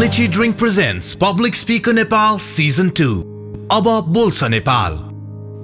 Litchi Drink presents Public Speaker Nepal Season 2. Aba Bolsa Nepal.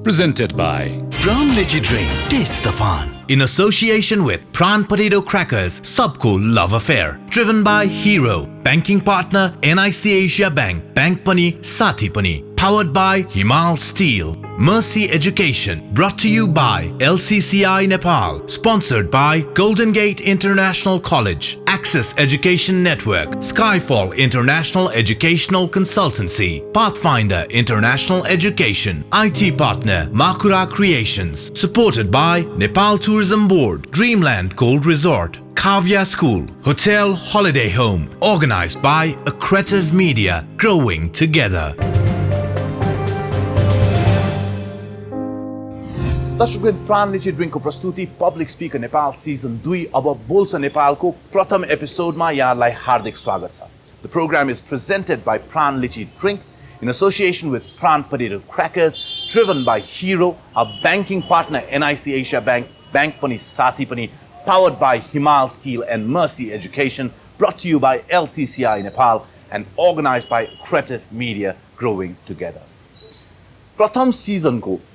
Presented by Pran Litchi Drink. Taste the fun. In association with Pran Potato Crackers, Subco Love Affair. Driven by Hero. Banking partner NIC Asia Bank. Bank Pani, Sati Pani. Powered by Himal Steel. Mercy Education. Brought to you by LCCI Nepal. Sponsored by Golden Gate International College. Access Education Network. Skyfall International Educational Consultancy. Pathfinder International Education. IT partner Makura Creations. Supported by Nepal Tourism Board. Dreamland Gold Resort. Kavya School. Hotel Holiday Home. Organized by Accretive Media. Growing together. दर्शकवृन्द प्राण लिची ड्रिङ्कको प्रस्तुति public speaker Nepal season 2 अब बोल्छ नेपालको प्रथम एपिसोडमा यहाँलाई हार्दिक स्वागत छ. The program is presented by Pran Litchi Drink in association with Pran Potato Crackers, driven by Hero, a banking partner NIC Asia Bank, Bank Pani Sati Pani, powered by Himal Steel and Mercy Education, brought to you by LCCI Nepal and organized by Creative Media, growing together. प्रथम सिजनको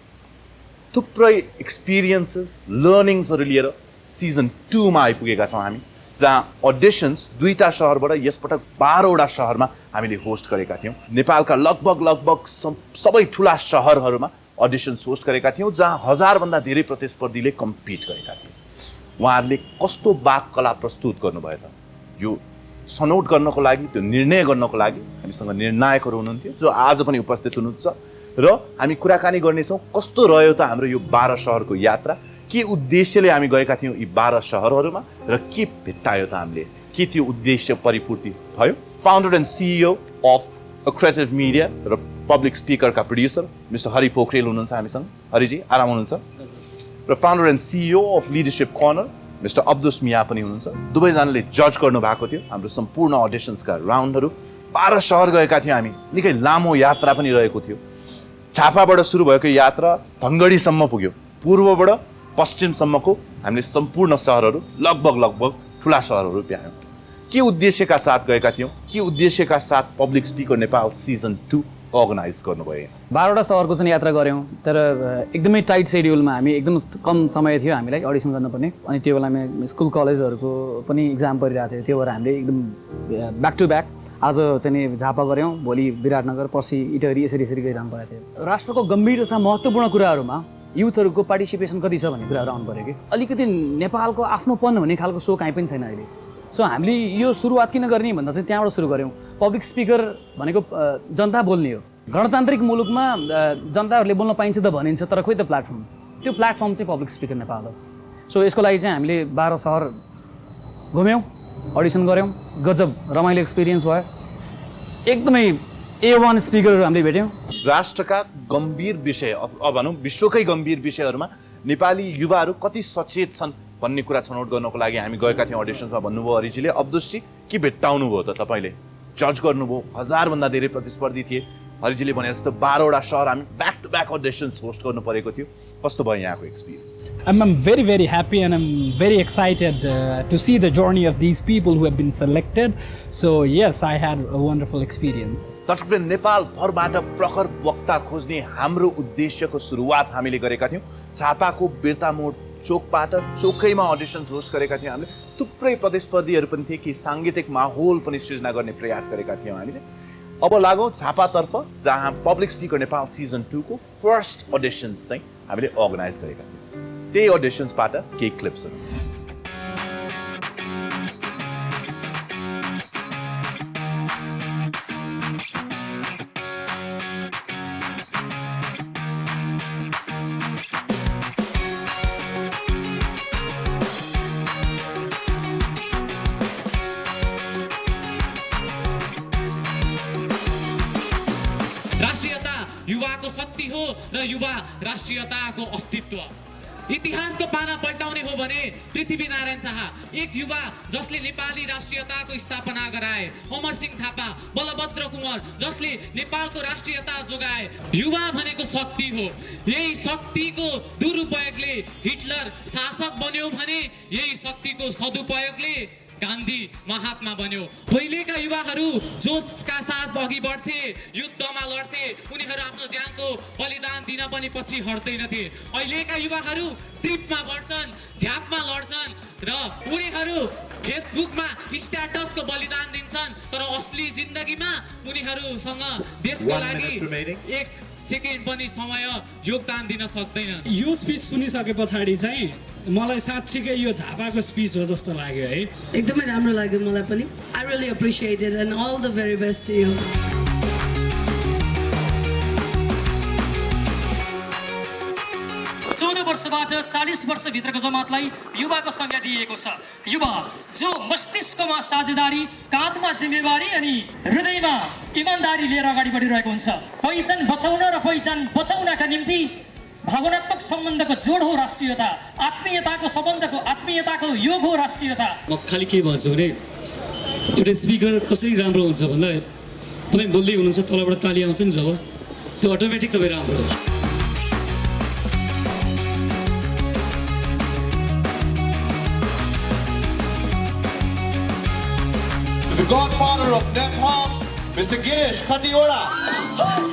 थुप्रै experiences लर्निङ्सहरू लिएर season 2 मा आइपुगेका छौँ हामी, जहाँ auditions 2टा सहरबाट यसपटक 12वटा सहरमा हामीले होस्ट गरेका थियौँ. नेपालका लगभग सबै ठुला सहरहरूमा अडिसन्स होस्ट गरेका थियौँ, जहाँ 1000 भन्दा धेरै प्रतिस्पर्धीले कम्पिट गरेका थिए. उहाँहरूले कस्तो वाक कला प्रस्तुत गर्नुभयो त, यो छनौट गर्नको लागि, त्यो निर्णय गर्नको लागि हामीसँग निर्णायकहरू हुनुहुन्थ्यो जो आज पनि उपस्थित हुनुहुन्छ र हामी कुराकानी गर्नेछौँ कस्तो रह्यो त हाम्रो यो 12 सहरको यात्रा, के उद्देश्यले हामी गएका थियौँ यी 12 सहरहरूमा र के भेट्टायो त हामीले, के त्यो उद्देश्य परिपूर्ति भयो. Founder and CEO of creative media र पब्लिक स्पिकरका प्रोड्युसर मिस्टर हरि पोखरेल हुनुहुन्छ हामीसँग. हरिजी आराम हुनुहुन्छ. र founder and CEO of leadership corner mister Abdus Miya पनि हुनुहुन्छ. दुवैजनाले जज गर्नुभएको थियो हाम्रो सम्पूर्ण अडिसन्सका राउन्डहरू. 12 सहर गएका थियौँ हामी, निकै लामो यात्रा पनि रहेको थियो. झापाबाट सुरु भएको यात्रा धनगढीसम्म पुग्यो. पूर्वबाट पश्चिमसम्मको हामीले सम्पूर्ण सहरहरू लगभग ठुला सहरहरू भ्यायौँ. के उद्देश्यका साथ गएका थियौँ, के उद्देश्यका साथ public speaker Nepal season 2 organise गर्नुभयो. 12वटा सहरको चाहिँ यात्रा गऱ्यौँ, तर एकदमै टाइट सेड्युलमा हामी, एकदम कम समय थियो हामीलाई अडिसन गर्नुपर्ने. अनि त्यो बेला हामी स्कुल कलेजहरूको पनि इक्जाम परिरहेको थियो. त्यो भएर हामीले एकदम ब्याक टु ब्याक आज चाहिँ नि झापा गऱ्यौँ, भोलि विराटनगर, पर्सि इटहरी, यसरी गइरहनु परेको थियो. राष्ट्रको गम्भीर तथा महत्त्वपूर्ण कुराहरूमा युथहरूको पार्टिसिपेसन कति छ भन्ने कुराहरू आउनु पऱ्यो कि अलिकति नेपालको आफ्नोपन हुने खालको सो काहीँ पनि छैन अहिले. सो हामीले यो सुरुवात किन गर्ने भन्दा चाहिँ त्यहाँबाट सुरु गऱ्यौँ. पब्लिक स्पिकर भनेको जनता बोल्ने हो. गणतान्त्रिक मुलुकमा जनताहरूले बोल्न पाइन्छ त भनिन्छ, तर खोइ त प्लेटफर्म, त्यो प्लेटफर्म चाहिँ पब्लिक स्पिकर नेपाल हो. सो यसको लागि चाहिँ हामीले 12 सहर घुम्यौँ, अडिसन गऱ्यौँ, गजब रमाइलो एक्सपिरियन्स भयो. एकदमै A1 स्पिकरहरू हामीले भेट्यौँ. राष्ट्रका गम्भीर विषय अब भनौँ विश्वकै गम्भीर विषयहरूमा नेपाली युवाहरू कति सचेत छन् भन्ने कुरा छनौट गर्नको लागि हामी गएका थियौँ अडिसन्समा. भन्नुभयो हरिजीले, अब्दुसजी के भेट्टाउनु भयो त तपाईँले, जज गर्नुभयो, 1000 भन्दा धेरै प्रतिस्पर्धी थिए. हरिजीले भने जस्तो 12वटा सहर हामी back to back auditions host गर्नु परेको थियो. कस्तो भयो यहाँको experience? I'm very happy and I'm very excited to see the journey of these people who have been selected. So yes, I had a wonderful experience. दर्शकवृन्द, नेपाल भरबाट प्रखर वक्ता खोज्ने हाम्रो उद्देश्यको सुरुवात हामीले गरेका थियौँ. झापाको बिर्तामोड चोकबाट चोकैमा अडिसन्स होस्ट गरेका थियौँ हामीले. थुप्रै प्रतिस्पर्धीहरू पनि थिए कि साङ्गीतिक माहौल पनि सृजना गर्ने प्रयास गरेका थियौँ हामीले. अब लागौँ झापातर्फ, जहाँ पब्लिक स्पिकर नेपाल सिजन 2 को फर्स्ट अडिसन्स चाहिँ हामीले अर्गनाइज गरेका थियौँ. त्यही अडिसन्सबाट केही क्लिप्सहरू. राष्ट्रियता युवाको शक्ति हो र युवा राष्ट्रियताको अस्तित्व. इतिहासको पाना पल्टाउने हो भने पृथ्वीनारायण शाह, एक युवा जसले नेपाली राष्ट्रियताको स्थापना गराए. अमर सिंह थापा, बलभद्र कुँवर जसले नेपालको राष्ट्रियता जोगाए. युवा भनेको शक्ति हो. यही शक्तिको दुरुपयोगले हिटलर शासक बन्यो भने यही शक्तिको सदुपयोगले गान्धी महात्मा बन्यो। पहिलेका युवाहरू जोसका साथ अघि बढ्थे, युद्धमा लड्थे, उनीहरू आफ्नो ज्यानको बलिदान दिन पनि पछि हट्दैनथे। अहिलेका युवाहरू ट्रिपमा बढ्छन्, झ्यापमा लड्छन् र उनीहरू फेसबुकमा स्ट्याटसको बलिदान दिन्छन्, तर असली जिन्दगीमा उनीहरूसँग देशको लागि एक सेकेन्ड पनि समय योगदान दिन सक्दैन। यो स्पिच सुनिसके पछाडि चाहिँ मलाई साँच्चीकै यो झापाको स्पिच हो जस्तो लाग्यो है। एकदमै राम्रो लाग्यो मलाई पनि। I really appreciate it and all the very best to you. 14 वर्षबाट 40 वर्षभित्रको जमातलाई युवाको संज्ञा दिएको छ। युवा जो मस्तिष्कमा साझेदारी, काँधमा जिम्मेवारी अनि हृदयमा इमान्दारी लिएर अगाडि बढिरहेको हुन्छ। पहिचान बचाउन र पहिचान बचाउनका निम्ति भावनात्मक सम्बन्धको जोड हो राष्ट्रियता, आत्मीयताको सम्बन्धको आत्मीयताको योग हो राष्ट्रियता। म खालि के भन्छु भने एउटा स्पिकर कसरी राम्रो हुन्छ भन्दा तपाईँ बोल्दै हुनुहुन्छ तलबाट ताली आउँछ नि जब, त्यो अटोमेटिक तपाईँ राम्रो हो। The godfather of Nepal, Mr. Girish Khatiola.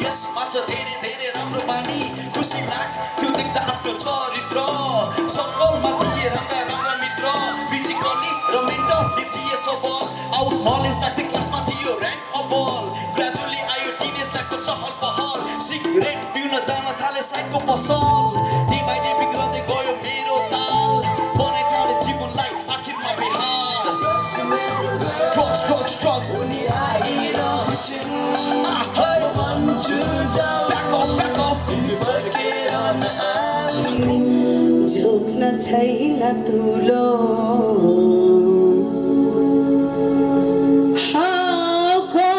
Yes, macha dhere dhere ramro pani khushi लाग्थ्यो देख्दा आफ्नो चरित्र सर्कलमा थिए राम्रा राम्रा मित्र फिजिकली र मेन्टली थिए सबल आउट नलेज राख्दै क्लासमा थियो र्याङ्क अबल ग्रेजुअली आयो टिनेज लाइफको चहल पहल सिगरेट पिउन जान थाले साइडको पसल डे बाई डे बिग्रदै गयो मेरो ताल बनाइ छाडे जीवनलाई आखिरमा बेहाल drugs उनी आइरहन्छन् back off तिमी फर्केर नआउनु झुक्न छैन तुलो हाउको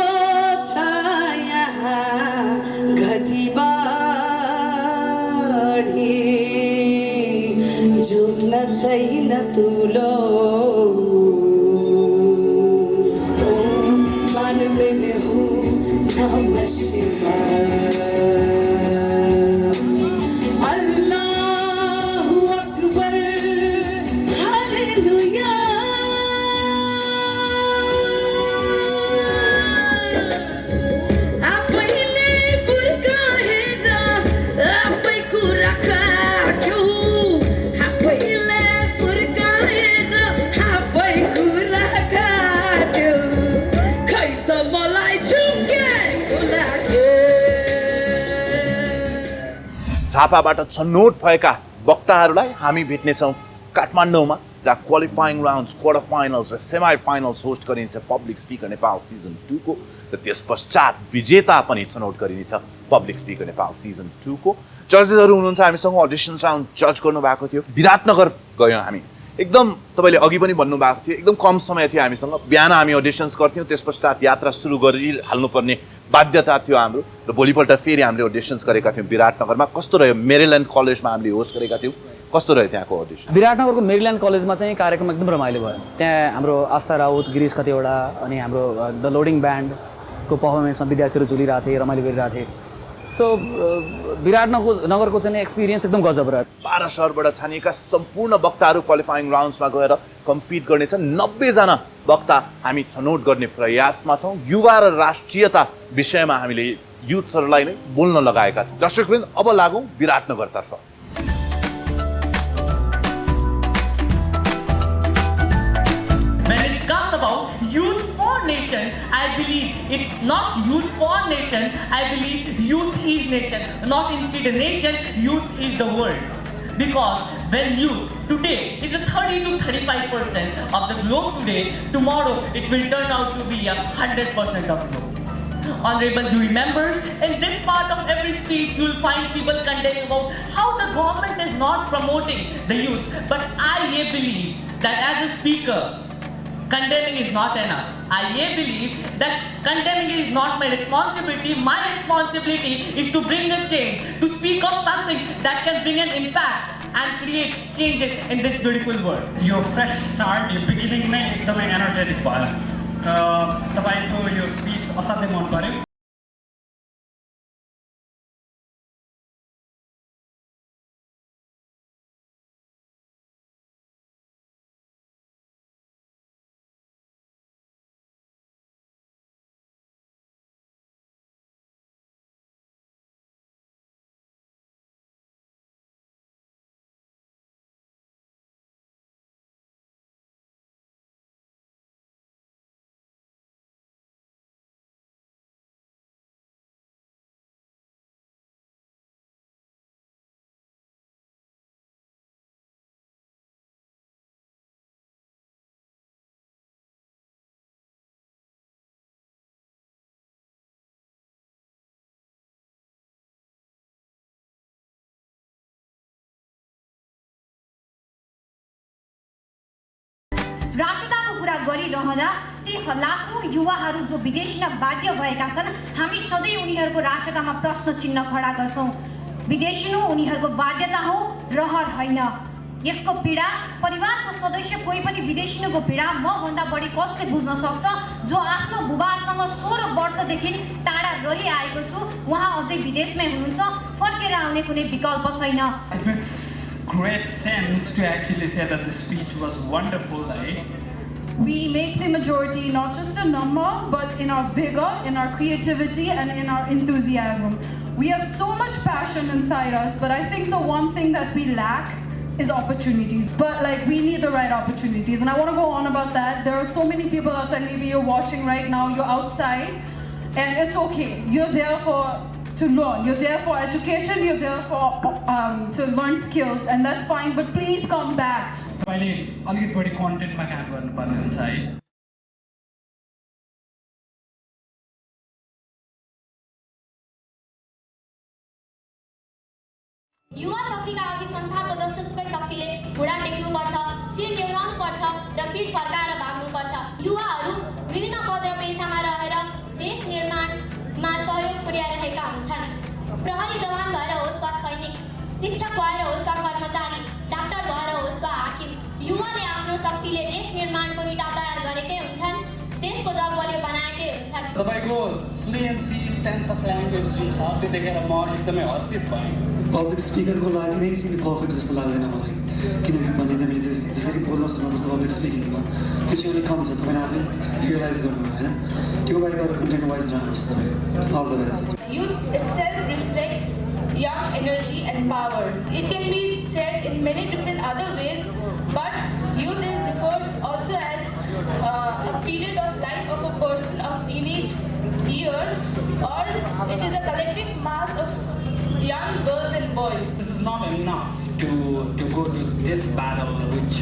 छाया घटी बढी झुक्न छैन तुलो Allahu Akbar, Hallelujah. Afaile furkaera, afai kurakatyo. Afaile furkaera, afai kurakatyo. Kaita malai chunge kulake. झापाबाट छनौट भएका वक्ताहरूलाई हामी भेट्नेछौँ काठमाडौँमा, जहाँ क्वालिफाइङ राउन्ड्स, क्वार्टर फाइनल्स र सेमी फाइनल्स होस्ट गरिन्छ पब्लिक स्पिकर नेपाल सिजन 2 को र त्यस पश्चात विजेता पनि छनौट गरिनेछ पब्लिक स्पिकर नेपाल सिजन 2 को। जजेसहरू हुनुहुन्छ हामीसँग, अडिसन्स राउन्ड जज गर्नुभएको थियो। विराटनगर गयौँ हामी, एकदम तपाईँले अघि पनि भन्नुभएको थियो, एकदम कम समय थियो हामीसँग। बिहान हामी अडिसन्स गर्थ्यौँ, त्यस पश्चात यात्रा सुरु गरिहाल्नुपर्ने बाध्यता थियो हाम्रो र भोलिपल्ट फेरि हामीले अडिसन्स गरेका थियौँ विराटनगरमा। कस्तो रह्यो? मेरील्यान्ड कलेजमा हामीले होस्ट गरेका थियौँ, कस्तो रह्यो त्यहाँको अडिसन? विराटनगरको मेरील्यान्ड कलेजमा चाहिँ कार्यक्रम एकदम रमाइलो भयो। त्यहाँ हाम्रो आस्था राउत, गिरीश खतिवडा अनि हाम्रो द लोडिङ ब्यान्डको पर्फर्मेन्समा विद्यार्थीहरू झुलिरहेको थिए, रमाइलो गरिरहेको थिए। सो विराटनगरको चाहिँ एक्सपिरियन्स एकदम गजब रह्यो। 12 सहरबाट छानिएका सम्पूर्ण वक्ताहरू क्वालिफाइङ राउन्ड्समा गएर कम्पिट गर्नेछन्। 90 जना वक्ता हामी छनौट गर्ने प्रयासमा छौँ। युवा र राष्ट्रियता विषयमा हामीले युथहरूलाई नै बोल्न लगाएका छौँ। दर्शकवृन्द, अब लागौँ विराटनगरतर्फ। When it comes about youth for nation, I believe it's not youth for nation, I believe youth is nation. Not instead a nation, youth is the world. Because when youth today is a 30 to 35% of the globe today, tomorrow it will turn out to be 100% of globe. Honorable jury members, in this part of every speech you will find people condemning about how the government is not promoting the youth. But I believe that as a speaker, condemning is not enough. I believe that condemning is not my responsibility. My responsibility is to bring a change, to speak of something that can bring an impact and create changes in this beautiful world. Your fresh start, your beginning नै एकदमै energetic भयो। तपाईको यो speech असाध्यै मन पर्यो। राष्ट्रियताको कुरा गरिरहँदा ती लाखौँ युवाहरू जो विदेश हिँड्न बाध्य भएका छन्, हामी सधैँ उनीहरूको राष्ट्रियतामा प्रश्न चिन्ह खडा गर्छौँ। विदेश हिँड्नु उनीहरूको बाध्यता हो, रहर होइन। यसको पीडा परिवारको सदस्य कोही पनि विदेश हिँड्नुको पीडा म भन्दा बढी कसले बुझ्न सक्छ? जो आफ्नो बुबासँग 16 वर्षदेखि टाढा रहिआएको छु, उहाँ अझै विदेशमै हुनुहुन्छ, फर्केर आउने कुनै विकल्प छैन। Great sense to actually say that this speech was wonderful, right? We make the majority not just a number, but in our vigor, in our creativity, and in our enthusiasm. We have so much passion inside us, but I think the one thing that we lack is opportunities. But like, we need the right opportunities, and I want to go on about that. There are so many people outside. Maybe you're watching right now, you're outside, and it's okay. You're there to learn. You're there for education. You're there for to learn skills, and that's fine. But please come back. मैले अलिकति बढी कन्टेन्टमा काम गर्नुपर्ने हुन्छ है। युवा शक्तिका अघि संसारको जस्तोसुकै शक्तिले घुँडा टेक्नुपर्छ, शिर न्योराउनुपर्छ र पीठ फर्काएर भाग्नुपर्छ। युवाहरू विभिन्न पद र पेशामा रहेर देश निर्माणमा सहयोग पुर्याइरहेका हुन्छन्। प्रहरी जवान भएर होस् वा सैनिक, शिक्षक भएर होस् वा कर्मचारी, डाक्टर भएर होस् वा हाकिम, युवाले आफ्नो शक्तिले देश निर्माणको निटा तयार गरेकै हुन्छन्, देशको जग बलियो बनाएकै हुन्छन्। तपाईको फ्लुएन्सी, सेन्स अफ ल्याङ्ग्वेज जुन छ त्यो देखेर म एकदमै हर्षित भएँ। पब्लिक स्पिकरको लागि नै चाहिँ पर्फेक्ट जस्तो लाग्दैन मलाई, किनभने हामीले त्यसरी बोल्न सक्नुपर्छ पब्लिक स्पिकिङमा। त्यो चाहिँ अलिक कम छ, तपाईँले आफै रियलाइज गर्नु होइन। त्यो बाहेक अरू कन्टेन्ट वाइज रहनुहोस् तपाईँ। All the best. Youth itself reflects young energy and power. It can be said in many different other ways, but youth is referred also as a period of life of a person of teenage year, or it is a collective mass of young girls and boys. This is not enough to go to this battle which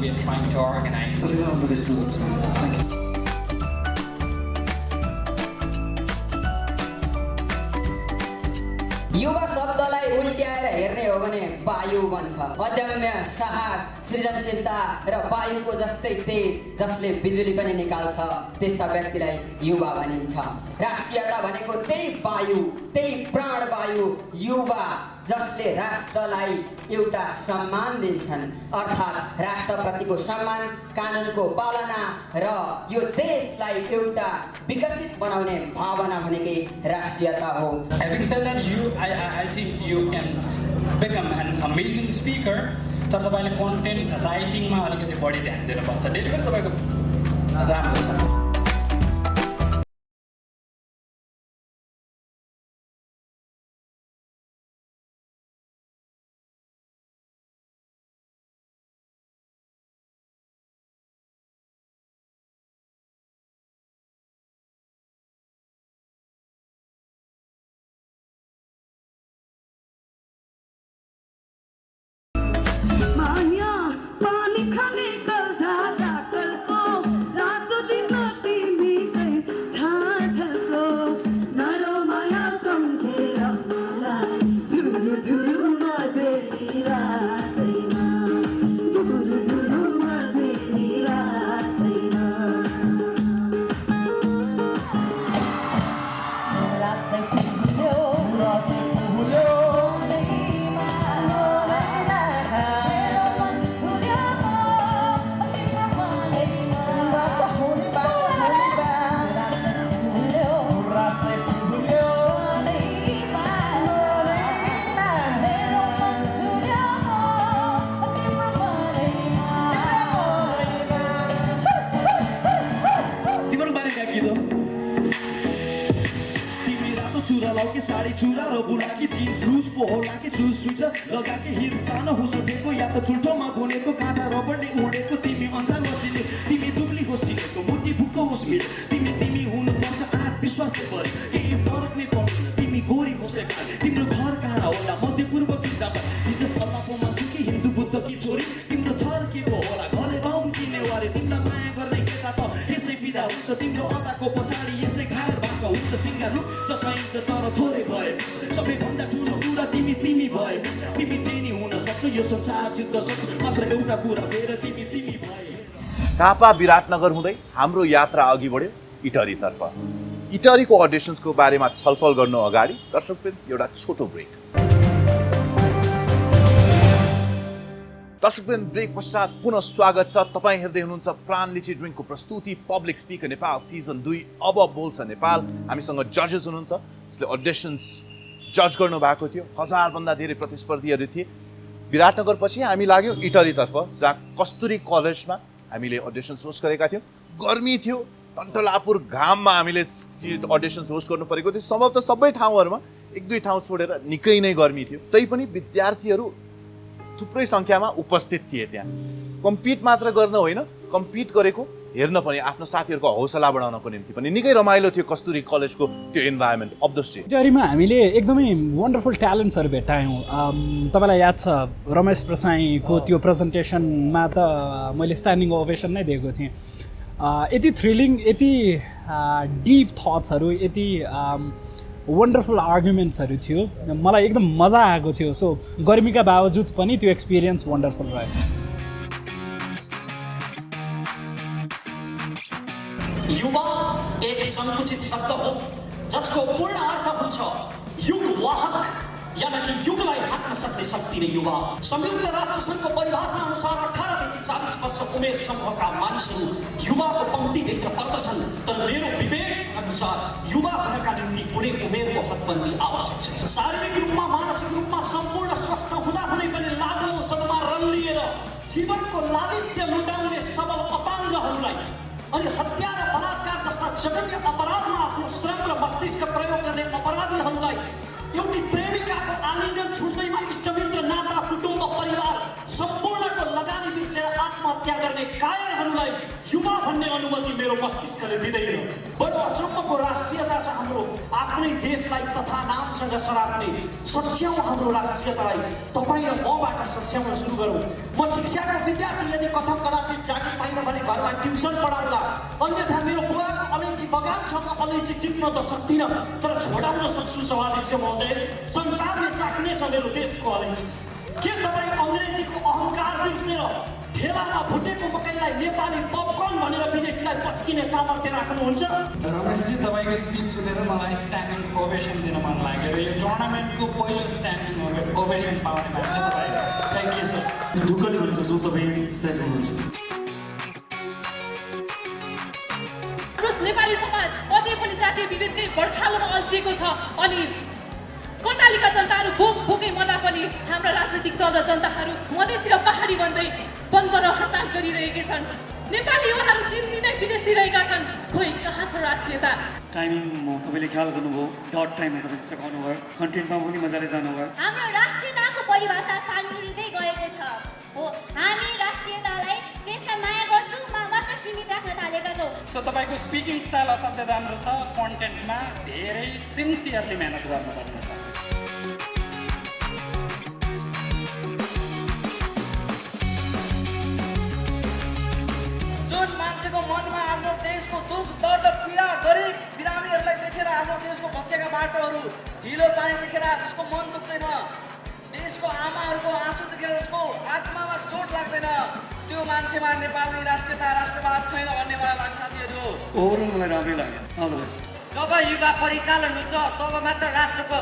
we are trying to organize. Thank you. युवा शब्दलाई उल्ट्याएर हेर्ने हो भने वायु बन्छ। अदम्य साहस, सृजनशीलता र वायुको जस्तै तेज जसले बिजुली पनि निकाल्छ, त्यस्ता व्यक्तिलाई युवा भनिन्छ। राष्ट्रियता भनेको त्यही वायु, त्यही प्राणवायु युवा जसले राष्ट्रलाई एउटा सम्मान दिन्छन्, अर्थात् राष्ट्रप्रतिको सम्मान, कानुनको पालना र यो देशलाई एउटा विकसित बनाउने भावना भनेकै राष्ट्रियता हो। Having said that, I think you can become an amazing speaker, तर तपाईले कन्टेन्ट राइटिङमा अलिकति बढी ध्यान दिनुपर्छ। डेलिभरी तपाईको राम्रो छ। साडी चुरा र बुढाकी जिन्स लुज पो होला कि जुस स्वेटर लगाके हिल सानो हुसुटेको या त चुल्ठोमा बुनेको काँटा रबरले उडेको तिमी अन्जान बसिने तिमी दुब्ली होसिनेको मुठी फुक्को होस् मिल्यो तिमी हुनुपर्छ आत्मविश्वासले भरि केही फरक नै पर्दैन तिमी गोरी होसे खाले तिम्रो घर कहाँ होला मध्यपूर्व कि जापान जिजस अल्लाहको मान्छे कि हिन्दू बुद्ध कि छोरी तिम्रो थर के पो होला घरले बाहुन किने वारे तिमीलाई माया गर्ने केटा त यसै फिदा हुन्छ तिम्रो अदाको पछाडि यसै घायल भएको हुन्छ सिङ्गार रूप त चाहिन्छ तर थोरै भए सबैभन्दा ठुलो कुरा तिमी भए तिमी चाहिँ नि हुन सक्छौ यो संसार जित्न सक्छौ मात्र एउटा कुरा फेर तिमी भए झापा विराटनगर हुँदै हाम्रो यात्रा अघि बढ्यो इटरीतर्फ। इटरीको अडिसन्सको बारेमा छलफल गर्नु अगाडि दर्शकवृन्द एउटा छोटो ब्रेक। दर्शकवृन्द ब्रेक पश्चात पुनः स्वागत छ। तपाईँ हेर्दै हुनुहुन्छ प्राण लिची ड्रिङ्कको प्रस्तुति पब्लिक स्पिकर नेपाल सिजन 2 अब बोल्छ नेपाल। हामीसँग जजेस हुनुहुन्छ जसले अडिसन्स जज गर्नु भएको थियो। 1000 भन्दा धेरै प्रतिस्पर्धीहरू थिए। विराटनगर पछि हामी लाग्यौँ इटरीतर्फ जहाँ कस्तुरी कलेजमा हामीले अडिसन्स होस्ट गरेका थियौँ। गर्मी थियो, टन्टलापुर घाममा हामीले अडिसन्स होस्ट गर्नु परेको थियो। सम्भवतः सबै ठाउँहरूमा 1-2 ठाउँ छोडेर निकै नै गर्मी थियो। तैपनि विद्यार्थीहरू थुप्रै सङ्ख्यामा उपस्थित थिए। त्यहाँ कम्पिट मात्र गर्न होइन, कम्पिट गरेको हेर्न पनि आफ्नो साथीहरूको हौसला बढाउनको निम्ति पनि निकै रमाइलो थियो कस्तुरी कलेजको त्यो इन्भाइरोमेन्ट अफ द स्टेट। इटरीमा हामीले एकदमै वन्डरफुल ट्यालेन्ट्सहरू भेट्टायौँ। तपाईँलाई याद छ रमेश प्रसाईको त्यो प्रेजेन्टेसनमा त मैले स्ट्यान्डिङ ओभेसन नै दिएको थिएँ। यति थ्रिलिङ, यति डिप थट्सहरू, यति वन्डरफुल आर्गुमेन्ट्सहरू थियो। मलाई एकदम मजा आएको थियो। सो गर्मीका बावजुद पनि त्यो एक्सपिरियन्स वन्डरफुल रह्यो। युवा एक संकुचित शब्द हो जसको पूर्ण अर्थ हुन्छ युगवाहक, यानी कि युगलाई हाँक्न सक्ने शक्ति नै युवा। संयुक्त राष्ट्र सङ्घको परिभाषा अनुसार 18 देखि 40 वर्ष उमेर समूहका मानिसहरू युवाको पङ्क्तिभित्र पर्दछन्। तर मेरो विवेक अनुसार युवा हुनका निम्ति कुनै उमेरको हदबन्दी आवश्यक छैन। शारीरिक रूपमा, मानसिक रूपमा सम्पूर्ण स्वस्थ हुँदाहुँदै पनि लामो औषधमा रल्लिएर जीवनको लालित्य लुटाउने सबल अपाङ्गहरूलाई अनि हत्या र बलात्कार जस्ता जघन्य अपराधमा आफ्नो श्रम र मस्तिष्क प्रयोग गर्ने अपराधीहरूलाई एउटी प्रेमिकाको आलिङ्गन छुट्दैमा इष्टमित्र, नाता, कुटुम्ब, परिवार सम्पूर्णको लगानी बिर्सेर आत्महत्या गर्ने कायरहरूलाई युवा भन्ने अनुमति मेरो मस्तिष्कले दिँदैन। बडो अचम्मको राष्ट्रियता छ हाम्रो। आफ्नै देशलाई तथा नामसँग सराप्ने सच्याउँ हाम्रो राष्ट्रियतालाई। तपाईँ र मबाट सच्याउन सुरु गरौँ। म शिक्षाको विद्यार्थी, यदि कथम कदाचित जागिर पाइन भने घरमा ट्युसन पढाउँला। अन्यथा मेरो बुवाको अलैँची बगानसम्म अलैँची टिप्न त सक्दिनँ, तर छोडाउन सक्छु। सभाध्यक्ष महोदय, संसारले चाख्नेछ मेरो देशको अलैँची। के तपाईँ अङ्ग्रेजीको अहङ्कार बिर्सेर ठेलामा भुटेको मकैलाई नेपाली पपकर्न भनेर विदेशीलाई पच्किने सामर्थ्य राख्नुहुन्छ? रमेशजी, तपाईँको स्पिच सुनेर मलाई स्ट्यान्डिङ ओभेसन दिन मन लाग्यो र यो टुर्नामेन्टको पहिलो स्ट्यान्डिङ ओभेसन पाउने मान्छे तपाईँ। Thank you sir. ढुक्कले भन्न सक्छु तपाईँ स्ट्यान्डिङ हुनुहुन्छ। नेपाली समाज अझै पनि जातीय विभेदकै बर्खालोमा अल्झिएको छ अनि कर्णालीका जनताहरू भोक भोकै मर्दा पनि हाम्रा राजनीतिक दल र जनताहरू मधेसी र पहाडी भन्दै बन्द र हडताल गरिरहेका छन्। नेपाली युवाहरू दिनदिनै विदेशी रहेका छन्। खोइ कहाँ छ राष्ट्रियता? टाइमिङ तपाईँले ख्याल गर्नुभयो, डट टाइममा तपाईँले सघाउनु भयो, कन्टेन्टमा पनि मजाले जानुभयो। हाम्रो राष्ट्रियताको परिभाषा साङ्गुरिँदै गएको छ। हो, हामी राष्ट्रियतालाई देशलाई माया गर्छु मात्र सीमित राख्न थालेका छौँ। सो तपाईँको स्पिकिङ स्टाइल असाध्यै राम्रो छ। कन्टेन्टमा धेरै सिन्सियरली मेहनत गर्नुपर्ने छ। जुन मान्छेको मनमा आफ्नो देशको दुःख दर्द पीडा गरिब बिरामीहरूलाई देखेर, आफ्नो देशको भत्केका बाटोहरू, हिलो पानी देखेर उसको मन दुख्दैन, देशको आमाहरूको आँसु देखेर उसको आत्मामा चोट लाग्दैन, त्यो मान्छेमा नेपाली राष्ट्रियता राष्ट्रवाद छैन भन्ने मलाई लाग्छ साथीहरू। ओभरअल मलाई राम्रै लाग्यो। All the best. जब युवा परिचालन हुन्छ तब मात्र राष्ट्रको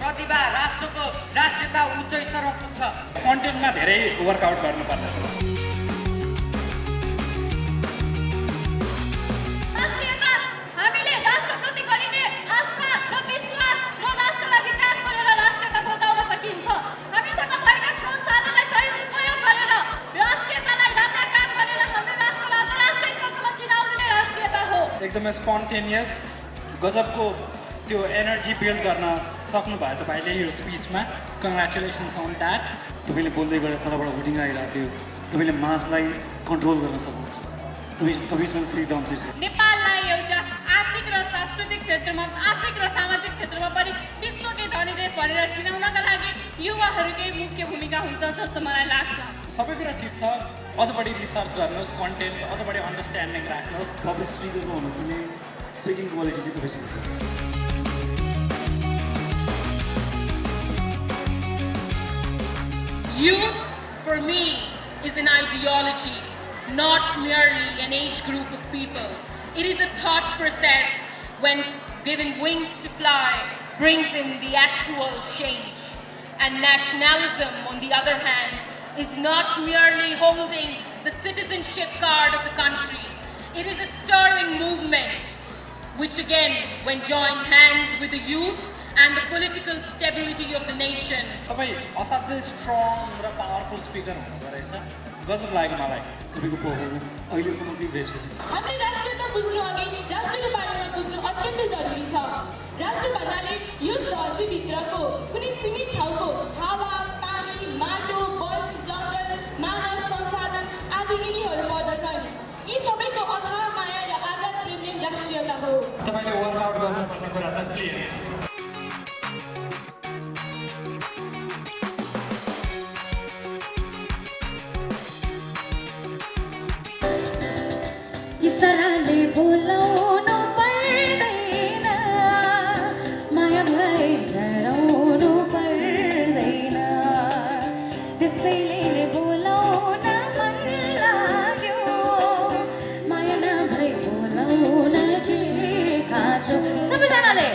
प्रतिभा, राष्ट्रको राष्ट्रियता उच्च स्तरमा पुग्छ। कन्टेन्टमा धेरै वर्कआउट गर्नुपर्नेछ। राष्ट्रियता हामीले राष्ट्रप्रति गरिने आस्था र विश्वास र राष्ट्रलाई विकास गरेर राष्ट्रियता बचाउन सकिन्छ। हामीसँग भएका स्रोत साधनलाई सही उपयोग गरेर राष्ट्रियतालाई राम्रा काम गरेर हाम्रो राष्ट्रलाई अन्तर्राष्ट्रिय स्तरमा चिनाउने राष्ट्रियता हो। एकदमै स्पोन्टेनियस, गजबको त्यो एनर्जी बिल्ड गर्न सक्नुभयो तपाईँले यो स्पिचमा। Congratulations on that. तपाईँले बोल्दै गरेर तलबाट हुटिङ आइरहेको थियो। तपाईँले मासलाई कन्ट्रोल गर्न सक्नुहुन्छ। तपाईँसँग फेरि दम छ। नेपाललाई एउटा आर्थिक र सांस्कृतिक क्षेत्रमा, आर्थिक र सामाजिक क्षेत्रमा पनि विश्वकै धनी देश भनेर चिनाउनका लागि युवाहरूकै मुख्य भूमिका हुन्छ जस्तो मलाई लाग्छ। सबै कुरा ठिक छ, अझ बढी रिसर्च गर्नुहोस्, कन्टेन्ट अझ बढी अन्डरस्ट्यान्डिङ राख्नुहोस्। पब्लिक स्पिकरमा हुनुपर्ने स्पिकिङ क्वालिटी चाहिँ तपाईँसँग छ। Youth, for me, is an ideology. not merely an age group of people. It is a thought process when given wings to fly brings in the actual change. And nationalism, on the other hand, is not merely holding the citizenship card of the country. It is a stirring movement, which again, when joined hands with the youth and the political stability of the nation. तपाईँ असाध्यै strong र powerful speaker हुनुहुँदो रहेछ गजब लाग्यो मलाई तपाईँको performance अहिलेसम्म पनि बेस्ट हो हामीले राष्ट्रियता बुझ्नु अघि राष्ट्रको बारेमा बुझ्नु अत्यन्तै जरुरी छ राष्ट्र भन्नाले यस धरतीभित्रको कुनै सीमित ठाउँको हावा पानी माटो वन जङ्गल मानव संसाधन आदि यिनीहरू पर्दछन् यी सबैको अथाह माया र आदर प्रेम नै राष्ट्रियता हो तपाईँले वर्कआउट गर्नुपर्ने कुरा चाहिँ क्लियर छ इसराले बोलाउनु पर्दैन माया भई डराउनु पर्दैन त्यसैले नै बोलाउन मन लाग्यो माया नभई बोलाउन के खाँचो सबैजनाले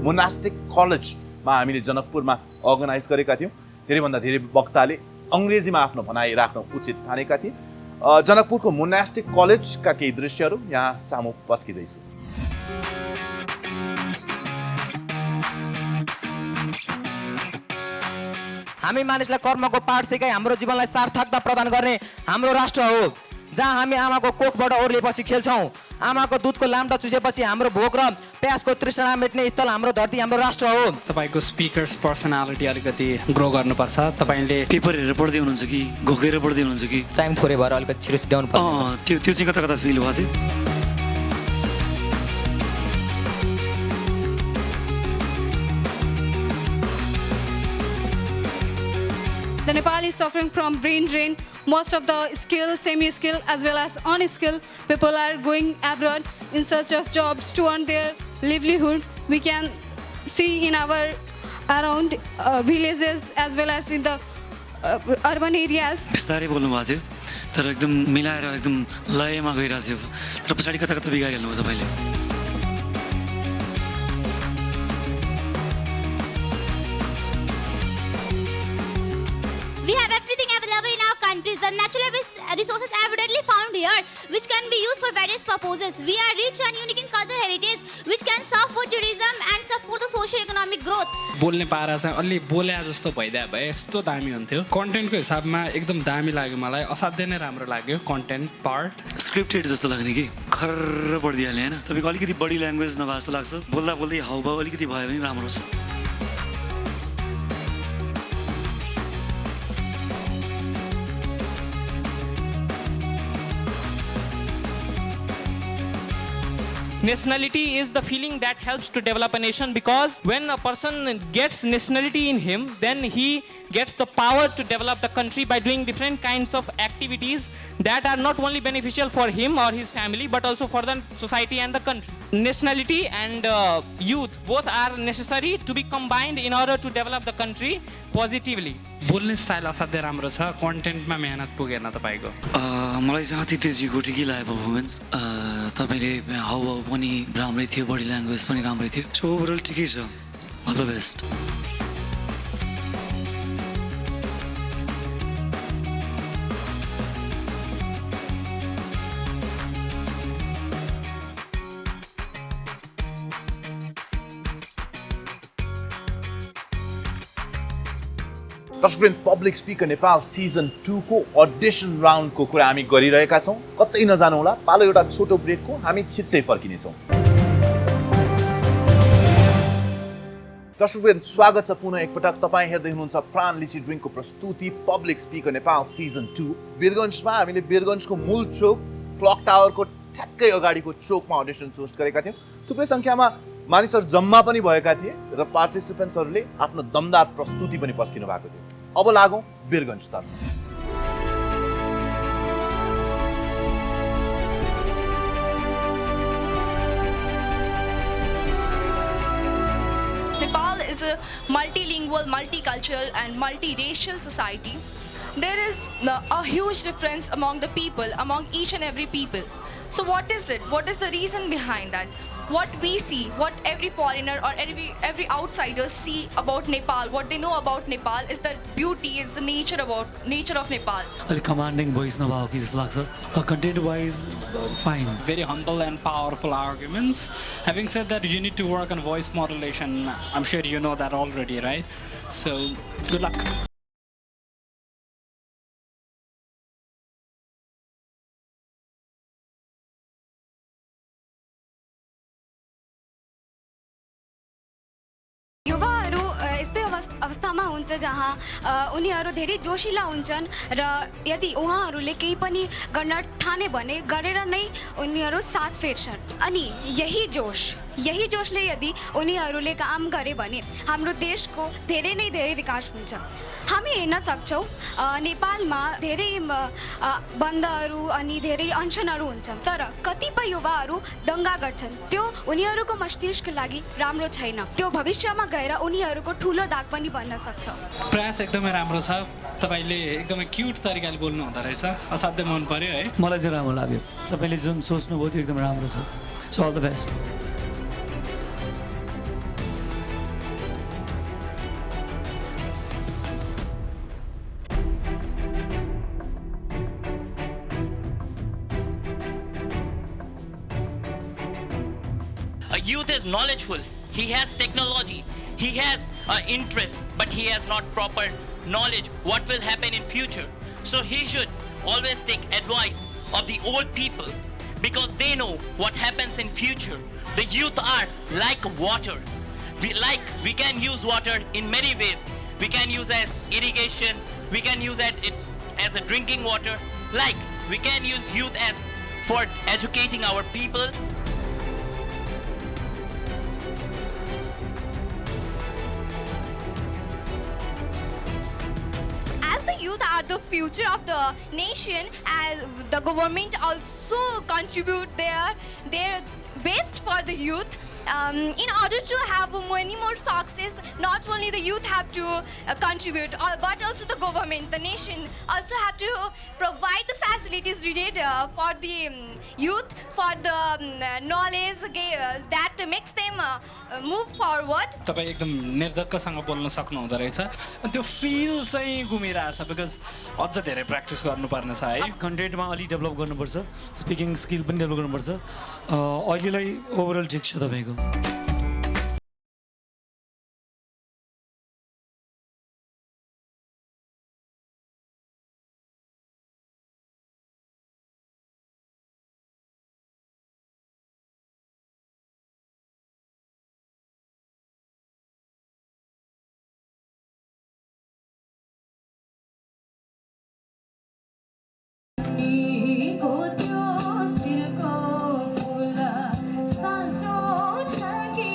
मोनास्टिक कलेजमा हामीले जनकपुरमा अर्गनाइज गरेका थियौँ धेरैभन्दा धेरै वक्ताले अङ्ग्रेजीमा आफ्नो भनाइ राख्न उचित ठानेका थिए जनकपुरको मोनास्टिक कलेजका केही दृश्यहरू यहाँ सामु पस्किँदैछु हामी मानिसलाई कर्मको पाठ सिकाई हाम्रो जीवनलाई सार्थकता प्रदान गर्ने हाम्रो राष्ट्र हो जहाँ हामी आमाको कोखबाट ओर्लेपछि खेल्छौँ आमाको दुधको लाम्टा चुसेपछि हाम्रो भोक र प्यासको तृष्णा मेट्ने स्थल हाम्रो धरती हाम्रो राष्ट्र हो तपाईँको स्पिकर्स पर्सनालिटी अलिकति ग्रो गर्नुपर्छ तपाईँले पेपर हेरेर पढ्दै हुनुहुन्छ कि घोकेर पढ्दै हुनुहुन्छ कि टाइम थोरै भएर अलिकति छिटो सिध्याउनु पर्छ त्यो चाहिँ कता कता फिल भएको थियो The Nepal is suffering from brain drain. Most of the skilled, semi-skilled as well as unskilled people are going abroad in search of jobs to earn their livelihood. We can see in our around villages as well as in the urban areas. बिस्तारै बोल्नु भएको थियो तर एकदम मिलाएर एकदम लयमा गइरहेको थियो तर पछाडि कता कता बिगारिहाल्नु भयो तपाईँले We have everything available in our countries. The natural resources evidently found here, which can be used for various purposes. We are rich and unique in cultural heritage, which can serve for tourism and support the socio-economic growth. बोल्ने पारा चाहिँ अलि बोले जस्तो भइदिए भए यस्तो दामी हुन्थ्यो कन्टेन्टको हिसाबमा एकदम दामी लाग्यो मलाई असाध्यै नै राम्रो लाग्यो कन्टेन्ट पार्ट स्क्रिप्टेड जस्तो लाग्ने कि खर्र पढिदिइहाल्ने होइन तपाईँको अलिकति बडी ल्याङ्ग्वेज नभए जस्तो लाग्छ बोल्दा बोल्दै हाउभाउ अलिकति भयो भने राम्रो छ Nationality is the feeling that helps to develop a nation, because when a person gets nationality in him, then he gets the power to develop the country by doing different kinds of activities that are not only beneficial for him or his family but also for the society and the country. Nationality and youth both are necessary to be combined in order to develop the country positively. बोल्ने style असाध्यै राम्रो छ कन्टेन्टमा मेहनत पुगेन तपाईँको मलाई चाहिँ अति तेजीको ठिकै लाग्यो पर्फर्मेन्स तपाईँले हाउभाउ पनि राम्रै थियो बडी ल्याङ्ग्वेज पनि राम्रै थियो सो ओभरअल ठिकै छ अल द बेस्ट दर्शकवृन्द पब्लिक स्पिकर नेपाल सिजन 2 को अडिसन राउन्डको कुरा हामी गरिरहेका छौँ कतै नजानुहोला पालो एउटा छोटो ब्रेकको हामी छिट्टै फर्किनेछौँ दर्शकवृन्द स्वागत छ पुनः एकपटक तपाईँ हेर्दै हुनुहुन्छ प्राण लिची ड्रिङ्कको प्रस्तुति पब्लिक स्पिकर नेपाल सिजन 2 वीरगन्जमा हामीले वीरगन्जको मूल चोक क्लक टावरको ठ्याक्कै अगाडिको चोकमा अडिसन होस्ट गरेका थियौँ थुप्रै सङ्ख्यामा मानिसहरू जम्मा पनि भएका थिए र पार्टिसिपेन्ट्सहरूले आफ्नो दमदार प्रस्तुति पनि पस्किनु भएको थियो अब लागौँ वीरगन्जतर्फ Nepal is a multilingual, multicultural and multiracial society. There is a huge difference among the people, among each and every people. So what is it? What is the reason behind that? What we see, what every foreigner or every outsider see about Nepal, what they know about Nepal is the beauty, is the nature of Nepal. अलि commanding voice नभएको कि जस्तो लाग्छ content wise fine Very humble and powerful arguments. Having said that, you need to work on voice modulation. I'm sure you know that already, right? So, good luck. युवाहरू यस्तै अवस्थामा हुन्छ जहाँ उनीहरू धेरै जोसिला हुन्छन् र यदि उहाँहरूले केही पनि गर्न ठाने भने गरेर नै उनीहरू सास फेर्छन् अनि यही जोशले यदि उनीहरूले काम गरे भने हाम्रो देशको धेरै नै धेरै विकास हुन्छ हामी हेर्न सक्छौँ नेपालमा धेरै बन्दहरू अनि धेरै अनसनहरू हुन्छन् तर कतिपय युवाहरू दङ्गा गर्छन् त्यो उनीहरूको मस्तिष्कको लागि राम्रो छैन त्यो भविष्यमा गएर उनीहरूको ठुलो दाग पनि बन्न सक्छ प्रयास एकदमै राम्रो छ तपाईले एकदमै क्युट तरिकाले बोल्नु हुँदो रहेछ असाध्यै मन पर्यो है मलाई चाहिँ राम्रो लाग्यो तपाईले जुन सोच्नुभयो त्यो एकदम राम्रो छ so all the best A youth is knowledgeful, he has technology, he has interest, but he has not proper knowledge what will happen in future. So he should always take advice of the old people because they know what happens in future. The youth are like water. We can use water in many ways. We can use as irrigation, we can use it as a drinking water, like we can use youth as for educating our peoples. The youth are the future of the nation, as the government also contribute their best for the youth. In order to have many more success, not only the youth have to contribute, but also the government, the nation also have to provide the facilities needed for the youth, for the knowledge that makes them move forward. तपाईँ एकदम निर्धक्कसँग बोल्न सक्नुहुँदो रहेछ अनि त्यो feel चाहिँ घुमिरहेछ because अझ धेरै practice गर्नुपर्ने छ है कन्टेन्टमा अलि डेभलप गर्नुपर्छ स्पिकिङ स्किल पनि डेभलप गर्नुपर्छ अहिलेलाई ओभरअल ठिक छ तपाईँको को त्यो सिरको फुल साँचो छ कि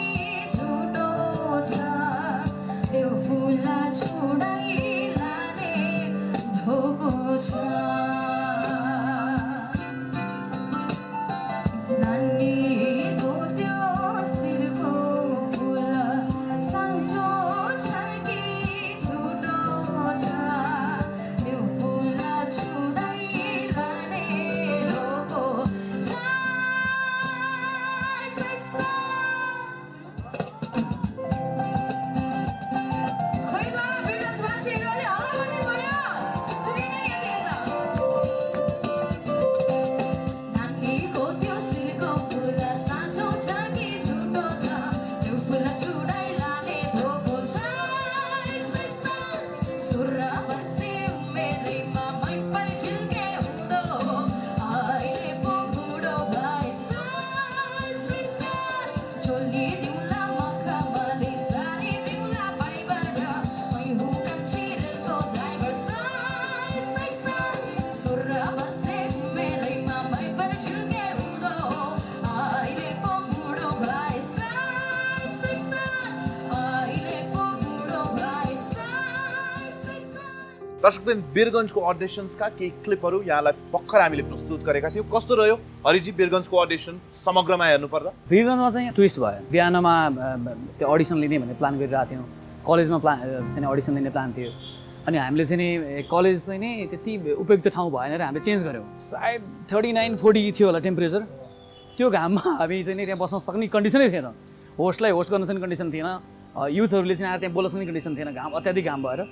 दर्शकवृन्द वीरगन्जको अडिसन्सका केही क्लिपहरू यहाँलाई भर्खर हामीले प्रस्तुत गरेका थियौँ। कस्तो रह्यो हरिजी वीरगन्जको अडिसन समग्रमा हेर्नुपर्दा? वीरगन्जमा चाहिँ ट्विस्ट भयो। बिहानमा त्यो अडिसन लिने भन्ने प्लान गरिरहेको थियौँ। कलेजमा चाहिँ अडिसन लिने प्लान थियो। अनि हामीले चाहिँ नि कलेज चाहिँ नि त्यति उपयुक्त ठाउँ भएन र हामीले चेन्ज गऱ्यौँ। सायद 39-40 थियो होला टेम्परेचर। त्यो घाममा हामी चाहिँ नि त्यहाँ बस्न सक्ने कन्डिसनै थिएन। होस्टलाई होस्ट गर्न सक्ने कन्डिसन थिएन। युथहरूले चाहिँ आएर त्यहाँ बोल्न सक्ने कन्डिसन थिएन, घाम अत्याधिक घाम भएर।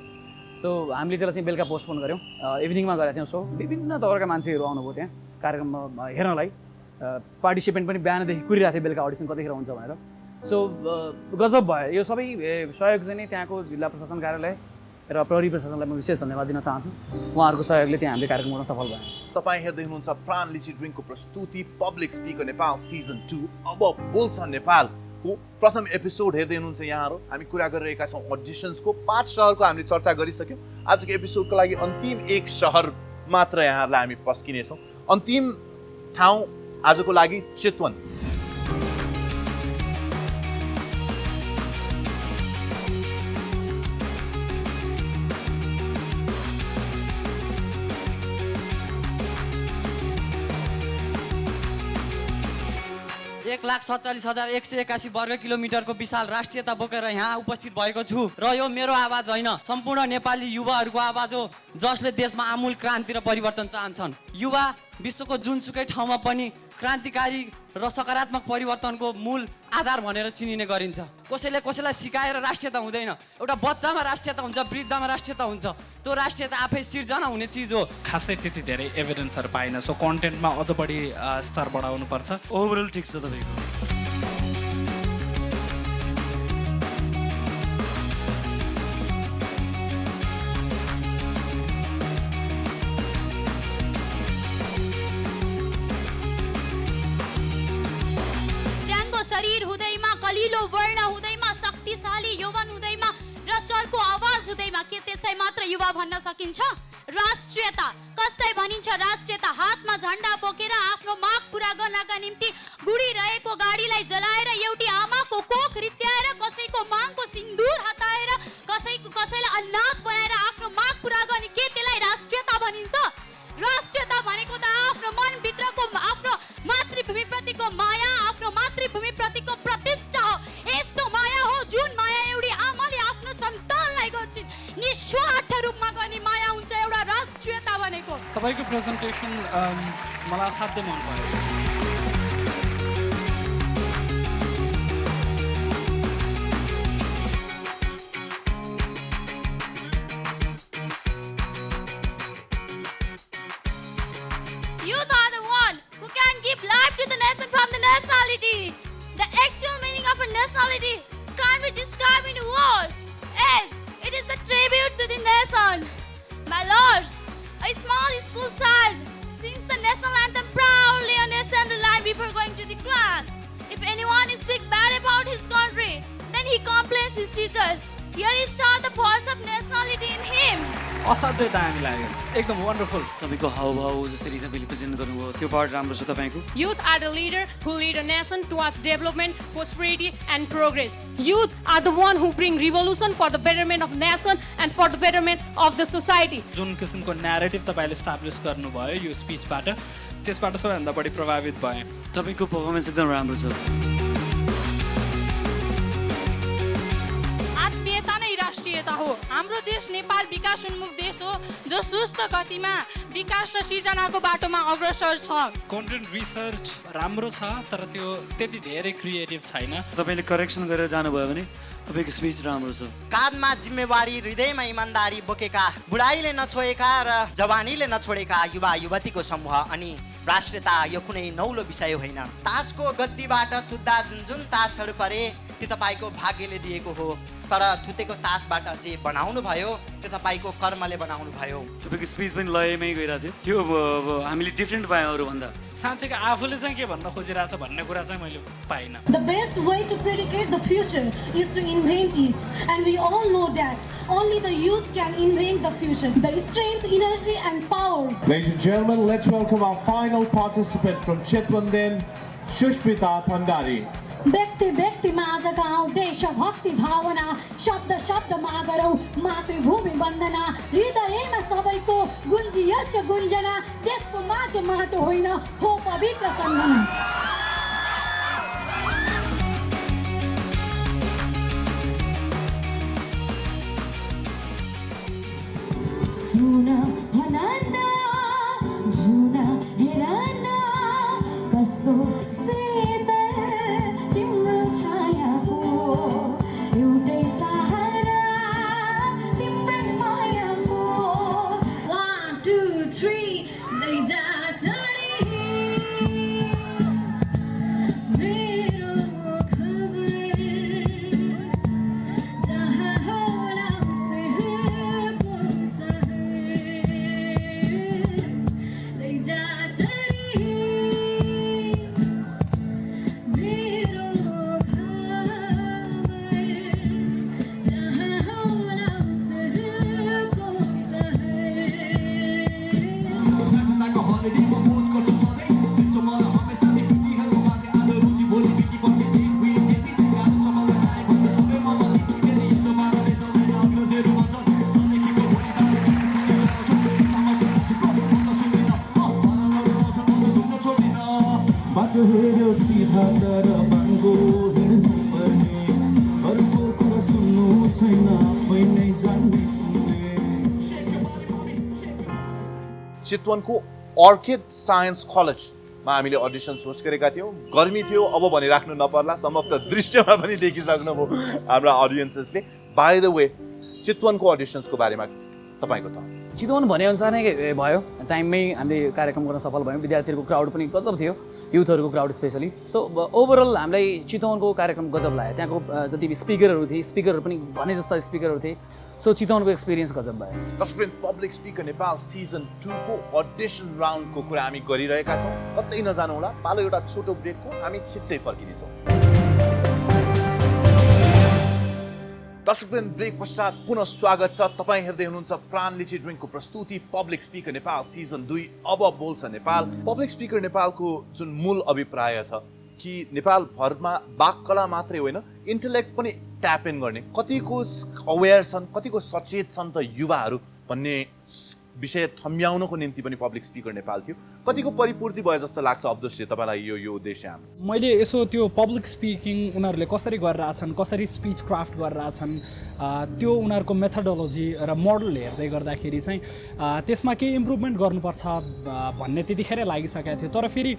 सो हामीले त्यसलाई चाहिँ बेलुका पोस्टपोन गऱ्यौँ। इभिनिङमा गरेका थियौँ सो। विभिन्न तवरका मान्छेहरू आउनुभयो त्यहाँ कार्यक्रममा हेर्नलाई। पार्टिसिपेन्ट पनि बिहानदेखि कुरिरहेको थियो बेलुका अडिसन कतिखेर हुन्छ भनेर। सो गजब भयो। यो सबै सहयोग चाहिँ नि त्यहाँको जिल्ला प्रशासन कार्यालय र प्रहरी प्रशासनलाई म विशेष धन्यवाद दिन चाहन्छु। उहाँहरूको सहयोगले त्यहाँ हामीले कार्यक्रम गर्न सफल भयो। तपाईँ हेर्दै हुनुहुन्छ प्राण लिची ड्रिङ्कको प्रस्तुति पब्लिक स्पिकर नेपाल सिजन 2 अब बोल्छ नेपालको प्रथम एपिसोड हेर्दै हुनुहुन्छ यहाँहरू। हामी कुरा गरिरहेका छौँ अडिसन्सको। 5 सहरको हामीले चर्चा गरिसक्यौँ। आजको एपिसोडको लागि अन्तिम एक सहर मात्र यहाँहरूलाई हामी पस्किनेछौँ। अन्तिम ठाउँ आजको लागि चितवन। एक 1,47,181 वर्ग किलोमिटरको विशाल राष्ट्रियता बोकेर यहाँ उपस्थित भएको छु र यो मेरो आवाज होइन, सम्पूर्ण नेपाली युवाहरूको आवाज हो जसले देशमा आमूल क्रान्ति र परिवर्तन चाहन्छन्। युवा विश्वको जुनसुकै ठाउँमा पनि क्रान्तिकारी र सकारात्मक परिवर्तनको मूल आधार भनेर चिनिने गरिन्छ। कसैले कसैलाई सिकाएर राष्ट्रियता हुँदैन। एउटा बच्चामा राष्ट्रियता हुन्छ, वृद्धमा राष्ट्रियता हुन्छ। त्यो राष्ट्रियता आफै सिर्जना हुने चिज हो। खासै त्यति धेरै एभिडेन्सहरू पाइनँ। सो कन्टेन्टमा अझ बढी स्तर बढाउनु पर्छ। ओभरअल ठिक छ तपाईँको। शरीर हुँदैमा, कलिलो वर्ण हुँदैमा, शक्तिशाली यौवन हुँदैमा र चर्को आवाज हुँदैमा के त्यसै मात्र युवा भन्न सकिन्छ? राष्ट्रियता कसलाई भनिन्छ? राष्ट्रियता हातमा झण्डा बोकेर आफ्नो माग पूरा गर्नका निम्ति गुडिरहेको गाडीलाई जलाएर, एउटी आमाको कोख रित्याएर, कसैको मागको सिन्दुर हटाएर, कसैलाई अनाथ बनाएर आफ्नो माग पूरा गर्ने के त्यसलाई राष्ट्रियता भनिन्छ? राष्ट्रियता भनेको त आफ्नो मनभित्रको, आफ्नो मातृभूमि प्रतिको माया, आफ्नो मातृभूमि प्रतिको प्रतिष्ठा हो। यस्तो माया हो जुन माया एउटी आमाले आफ्नो सन्तानलाई गर्छिन्। निस्वार्थ रूपमा गर्ने माया हुन्छ एउटा राष्ट्रियता भनेको। तपाईँको प्रेजेन्टेसन मलाई असाध्यै मन पर्यो। Youth are the one who can give life to the nation from the nationality. The actual meaning of a nationality can't be described in words, as it is the tribute to the nation. My lords, a small school child sings the national anthem proudly on the assembly line before going to the class. If anyone speaks bad about his country, then he complains his teachers. Here is all the force of nationality in him. असाध्यै दामी लाग्यो, एकदम wonderful. तपाईँको हाउभाउ जसरी तपाईँले present गर्नुभयो त्यो part राम्रो छ तपाईँको। Youth are the leader who lead a nation towards development, prosperity and progress. Youth are the one who bring revolution for the betterment of nation and for the betterment of the society. जुन किसिमको narrative तपाईँले establish गर्नुभयो यो स्पिचबाट, त्यसबाट सबैभन्दा बढी प्रभावित भएँ। तपाईँको पर्फर्मेन्स एकदम राम्रो छ। आत्मीयता नै राष्ट्रियता हो। हाम्रो देश नेपाल विकास उन्मुख देश हो जो सुस्त गतिमा विकास र सृजनाको बाटोमा अग्रसर छ। कन्टेन्ट रिसर्च राम्रो छ तर त्यो त्यति धेरै क्रिएटिभ छैन। तपाईँले करेक्सन गरेर जानुभयो भने तपाईँको स्पिच राम्रो छ। काँधमा जिम्मेवारी, हृदयमा इमान्दारी बोकेका, बुढाइले नछोएका र जवानीले नछोडेका युवा युवतीको समूह। अनि राष्ट्रियता यो कुनै नौलो विषय होइन। तासको गद्दीबाट थुत्दा जुन तासहरू परे त्यो तपाईँको भाग्यले दिएको हो, तर थुतेको तासबाट जे बनाउनु भयो त्यो तपाईँको कर्मले बनाउनु भयो। तपाईँको स्पिच पनि लयमै गइरहेको थियो, त्यो हामीले डिफ्रेन्ट पायौँ अरूभन्दा। साँच्चैको आफूले चाहिँ के भन्न खोजिरहेछ भन्ने कुरा चाहिँ मैले पाइनँ। The best way to predicate the future is to invent it, and we all know that only the youth can invent the future. The strength, energy and power. Ladies and gentlemen, let's welcome our final participant from Chitwan then, Shushmita Pandari. व्यक्ति व्यक्तिमा आज गाउँ देशभक्ति भावना शब्द शब्दमा गरौँ मातृभूमि वन्दना हृदयमा सबैको गुन्जियोस् गुन्जना देशको माटो माटो होइन हो पवित्र चन्दना सुन भन जुन हेर कस्तो शीतल तिम्रो छायाको एउटै सहारा तिम्रै मायाको 1 2 3 लैजा चढी मेरो खबर जहाँ होला उसको सहर लैजा चढी मेरो खबर जहाँ होला उसको बाटो हेऱ्यो सिधा तर बाङ्गो हिँड्नुपर्ने अरूको कुरा सुन्नु छैन आफै नै जान्ने सुन्ने चितवनको अर्किड साइन्स कलेजमा हामीले अडिसन्स होस्ट गरेका थियौँ गर्मी थियो अब भने राख्नु नपर्ला सम्भवतः दृश्यमा पनि देखिसक्नुभयो हाम्रा अडियन्सेसले बाई द वे चितवनको अडिसन्सको बारेमा तपाईँको थट्स चितवन भनेअनुसार नै भयो टाइममै हामीले कार्यक्रम गर्न सफल भयौँ विद्यार्थीहरूको क्राउड पनि गजब थियो युथहरूको क्राउड स्पेसली सो ओभरअल हामीलाई चितवनको कार्यक्रम गजब लाग्यो त्यहाँको जति स्पिकरहरू थिए स्पिकरहरू पनि भने जस्ता स्पिकरहरू थिए सो चितवनको एक्सपिरियन्स गजब भयो दर्शक पब्लिक स्पिकर नेपाल सिजन 2 को अडिसन राउन्डको कुरा हामी गरिरहेका छौँ कतै नजानु होला पालो एउटा छोटो ब्रेकको हामी छिट्टै फर्किनेछौँ दर्शकवृन्द ब्रेक पश्चात पुनः स्वागत छ तपाईँ हेर्दै हुनुहुन्छ प्राण लिची ड्रिङ्कको प्रस्तुति पब्लिक स्पिकर नेपाल सिजन 2 अब बोल्छ नेपाल पब्लिक स्पिकर नेपालको जुन मूल अभिप्राय छ कि नेपाल भरमा वाक्कला मात्रै होइन इन्टेलेक्ट पनि ट्याप इन गर्ने कतिको अवेयर छन् कतिको सचेत छन् त युवाहरू भन्ने विषय थम्याउनको निम्ति पनि पब्लिक स्पिकर नेपाल थियो कतिको परिपूर्ति भयो जस्तो लाग्छ अब्दुलजी तपाईँलाई यो उद्देश्य हाम्रो मैले यसो त्यो पब्लिक स्पिकिङ उनीहरूले कसरी गरिरहेछन् कसरी स्पिच क्राफ्ट गरिरहेछन् त्यो उनीहरूको मेथोडोलोजी र मोडल हेर्दै गर्दाखेरि चाहिँ त्यसमा केही इम्प्रुभमेन्ट गर्नुपर्छ भन्ने त्यतिखेरै लागिसकेको थियो तर फेरि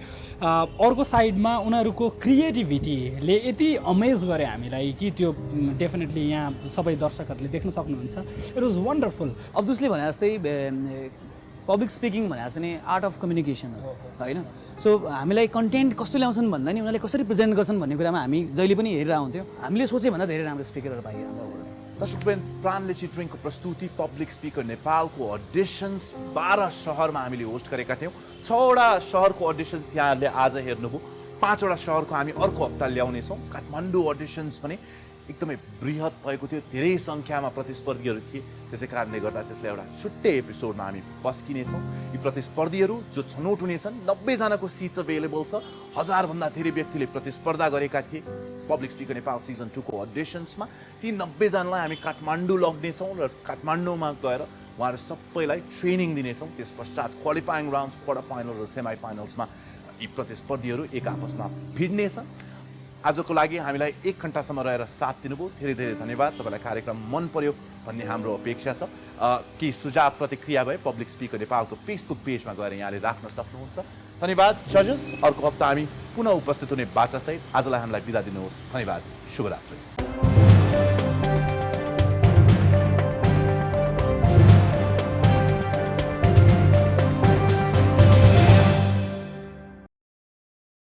अर्को साइडमा उनीहरूको क्रिएटिभिटीले यति अमेज गरे हामीलाई कि त्यो डेफिनेटली यहाँ सबै दर्शकहरूले देख्न सक्नुहुन्छ इट वाज वन्डरफुल अब्दुलले भने जस्तै पब्लिक स्पिकिङ भनेको चाहिँ नि आर्ट अफ कम्युनिकेसन हो होइन सो हामीलाई कन्टेन्ट कस्तो ल्याउँछन् भन्दा नि उनीहरूले कसरी प्रेजेन्ट गर्छन् भन्ने कुरामा हामी जहिले पनि हेरिरहेको हुन्थ्यौँ हामीले सोचेभन्दा धेरै राम्रो स्पिकरहरू पाइयो दर्शकवृन्द प्राण लिची ड्रिङ्कको प्रस्तुति पब्लिक स्पिकर नेपालको अडिसन्स 12 शहरमा हामीले होस्ट गरेका थियौँ 6वटा शहरको अडिसन्स यहाँहरूले आज हेर्नुभयो 5वटा शहरको हामी अर्को हप्ता ल्याउनेछौँ काठमाडौँ अडिसन्स पनि एकदमै बृहत भएको थियो धेरै सङ्ख्यामा प्रतिस्पर्धीहरू थिए त्यसै कारणले गर्दा त्यसलाई एउटा छुट्टै एपिसोडमा हामी पस्किनेछौँ यी प्रतिस्पर्धीहरू जो छनौट हुनेछन् 90 जनाको सिट्स अवेलेबल छ 1000 भन्दा धेरै व्यक्तिले प्रतिस्पर्धा गरेका थिए पब्लिक स्पिकर नेपाल सिजन 2 को अडिसन्समा ती 90 जनालाई हामी काठमाडौँ लग्नेछौँ र काठमाडौँमा गएर उहाँहरू सबैलाई ट्रेनिङ दिनेछौँ त्यस पश्चात क्वालिफाइङ राउन्ड्स क्वार्टर फाइनल र सेमी फाइनल्समा यी प्रतिस्पर्धीहरू एक आपसमा भिड्नेछन् आजको लागि हामीलाई 1 घण्टासम्म रहेर साथ दिनुभयो धेरै धेरै धन्यवाद तपाईँलाई कार्यक्रम मन पर्यो भन्ने हाम्रो अपेक्षा छ केही सुझाव प्रतिक्रिया भए पब्लिक स्पिकर नेपालको फेसबुक पेजमा गएर यहाँले राख्न सक्नुहुन्छ धन्यवाद जजेस अर्को हप्ता हामी पुनः उपस्थित हुने बाचासहित आजलाई हामीलाई बिदा दिनुहोस् धन्यवाद शुभरात्रि